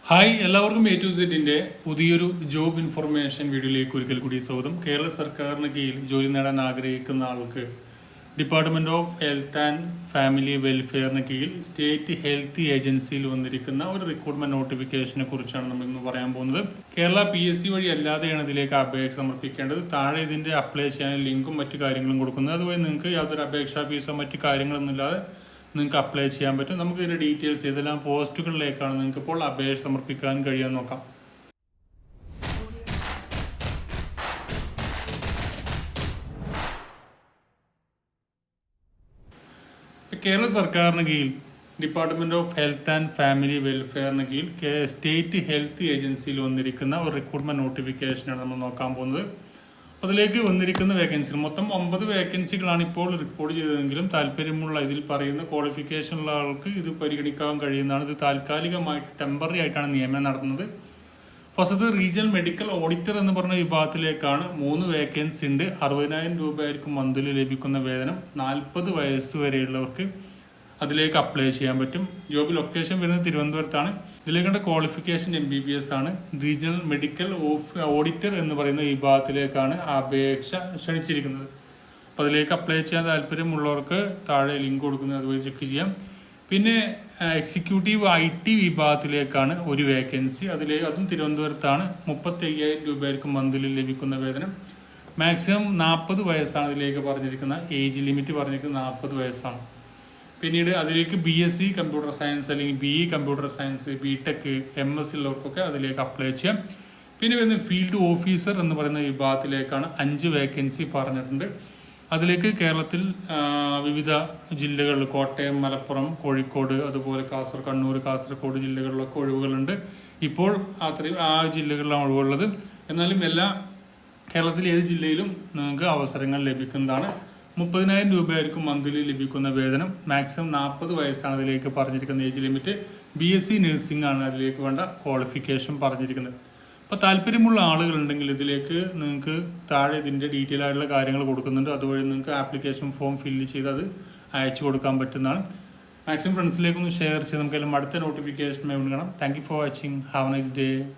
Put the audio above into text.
Hi, എല്ലാവർക്കും A to സെറ്റിന്റെ പുതിയൊരു ജോബ് ഇൻഫർമേഷൻ വീഡിയോയിലേക്ക് ഒരിക്കൽ കൂടി സ്വാഗതം. കേരള സർക്കാരിന് കീഴിൽ ജോലി നേടാൻ ആഗ്രഹിക്കുന്ന ആൾക്ക് department of health and family വെൽഫെയറിന് കീഴിൽ സ്റ്റേറ്റ് ഹെൽത്ത് ഏജൻസിയിൽ വന്നിരിക്കുന്ന ഒരു റിക്രൂട്ട്മെന്റ് നോട്ടിഫിക്കേഷനെ കുറിച്ചാണ് നമ്മൾ ഇന്ന് പറയാൻ പോകുന്നത്. കേരള PSC വഴി അല്ലാതെയാണ് ഇതിലേക്ക് അപേക്ഷ സമർപ്പിക്കേണ്ടത്. താഴെ ഇതിന്റെ അപ്ലൈ ചെയ്യാൻ ലിങ്കും മറ്റു കാര്യങ്ങളും കൊടുക്കുന്നത്. അതുവഴി നിങ്ങൾക്ക് യാതൊരു അപേക്ഷാ ഫീസോ മറ്റു കാര്യങ്ങളൊന്നും ഇല്ലാതെ നിങ്ങൾക്ക് അപ്ലൈ ചെയ്യാൻ പറ്റും. നമുക്ക് ഇതിൻ്റെ ഡീറ്റെയിൽസ് ഏതെല്ലാം പോസ്റ്റുകളിലേക്കാണ് നിങ്ങൾക്ക് ഇപ്പോൾ അപേക്ഷ സമർപ്പിക്കാൻ കഴിയാൻ നോക്കാം. കേരള സർക്കാരിന് കീഴിൽ department of health and family വെൽഫെയറിന് കീഴിൽ സ്റ്റേറ്റ് ഹെൽത്ത് ഏജൻസിയിൽ വന്നിരിക്കുന്ന ഒരു റിക്രൂട്ട്മെന്റ് നോട്ടിഫിക്കേഷനാണ് നമ്മൾ നോക്കാൻ പോകുന്നത്. അതിലേക്ക് വന്നിരിക്കുന്ന വേക്കൻസികൾ മൊത്തം 9 വേക്കൻസികളാണ് ഇപ്പോൾ റിപ്പോർട്ട് ചെയ്തതെങ്കിലും താല്പര്യമുള്ള ഇതിൽ പറയുന്ന ക്വാളിഫിക്കേഷൻ ഉള്ള ആൾക്ക് ഇത് പരിഗണിക്കാൻ കഴിയുന്നതാണ്. ഇത് താൽക്കാലികമായിട്ട് ടെമ്പററി ആയിട്ടാണ് നിയമനം നടത്തുന്നത്. ഫസ്റ്റ് റീജിയണൽ മെഡിക്കൽ ഓഡിറ്റർ എന്ന് പറഞ്ഞ വിഭാഗത്തിലേക്കാണ് 3 വേക്കൻസി ഉണ്ട്. 60,000 രൂപയായിരിക്കും മന്ത്ലി ലഭിക്കുന്ന വേതനം. 40 വയസ്സ് വരെയുള്ളവർക്ക് അതിലേക്ക് അപ്ലൈ ചെയ്യാൻ പറ്റും. ജോബ് ലൊക്കേഷൻ വരുന്നത് തിരുവനന്തപുരത്താണ്. ഇതിലേക്കുള്ള ക്വാളിഫിക്കേഷൻ MBBS ആണ്. റീജിയണൽ മെഡിക്കൽ ഓഡിറ്റർ എന്ന് പറയുന്ന വിഭാഗത്തിലേക്കാണ് അപേക്ഷ ക്ഷണിച്ചിരിക്കുന്നത്. അപ്പോൾ അതിലേക്ക് അപ്ലൈ ചെയ്യാൻ താല്പര്യമുള്ളവർക്ക് താഴെ ലിങ്ക് കൊടുക്കുന്നത് അതുവഴി ചെക്ക് ചെയ്യാം. പിന്നെ എക്സിക്യൂട്ടീവ് IT വിഭാഗത്തിലേക്കാണ് ഒരു വേക്കൻസി. അതും തിരുവനന്തപുരത്താണ്. 35,000 രൂപയായിരിക്കും മന്ത്ലി ലഭിക്കുന്ന വേതനം. മാക്സിമം 40 വയസ്സാണ് ഇതിലേക്ക് പറഞ്ഞിരിക്കുന്ന ഏജ് ലിമിറ്റ് പറഞ്ഞിരിക്കുന്നത് 40 വയസ്സാണ്. പിന്നീട് അതിലേക്ക് BSc കമ്പ്യൂട്ടർ സയൻസ് അല്ലെങ്കിൽ BE computer science, BTech, MS ഉള്ളവർക്കൊക്കെ അതിലേക്ക് അപ്ലൈ ചെയ്യാം. പിന്നെ വരുന്ന ഫീൽഡ് ഓഫീസർ എന്ന് പറയുന്ന വിഭാഗത്തിലേക്കാണ് 5 വേക്കൻസി പറഞ്ഞിട്ടുണ്ട്. അതിലേക്ക് കേരളത്തിൽ വിവിധ ജില്ലകളിൽ കോട്ടയം, മലപ്പുറം, കോഴിക്കോട്, അതുപോലെ കണ്ണൂർ, കാസർഗോഡ് ജില്ലകളിലൊക്കെ ഒഴിവുകളുണ്ട്. ഇപ്പോൾ ആ ജില്ലകളിലാണ് ഒഴിവുള്ളത്. എന്നാലും കേരളത്തിലെ ഏത് ജില്ലയിലും നിങ്ങൾക്ക് അവസരങ്ങൾ ലഭിക്കുന്നതാണ്. 30,000 രൂപയായിരിക്കും മന്ത്ലി ലഭിക്കുന്ന വേതനം. മാക്സിമം 40 വയസ്സാണ് അതിലേക്ക് പറഞ്ഞിരിക്കുന്ന ഏജ് ലിമിറ്റ്. BSc നഴ്സിംഗ് ആണ് അതിലേക്ക് വേണ്ട ക്വാളിഫിക്കേഷൻ പറഞ്ഞിരിക്കുന്നത്. അപ്പോൾ താല്പര്യമുള്ള ആളുകളുണ്ടെങ്കിൽ ഇതിലേക്ക് നിങ്ങൾക്ക് താഴെ ഇതിൻ്റെ ഡീറ്റെയിൽ ആയിട്ടുള്ള കാര്യങ്ങൾ കൊടുക്കുന്നുണ്ട്. അതുവഴി നിങ്ങൾക്ക് ആപ്ലിക്കേഷൻ ഫോം ഫില്ല് ചെയ്ത് അത് അയച്ചു കൊടുക്കാൻ പറ്റുന്നതാണ്. മാക്സിമം ഫ്രണ്ട്സിലേക്കൊന്ന് ഷെയർ ചെയ്ത് നമുക്കെല്ലാം അടുത്ത നോട്ടിഫിക്കേഷൻ വേണം. Thank you for watching. Have A nice day.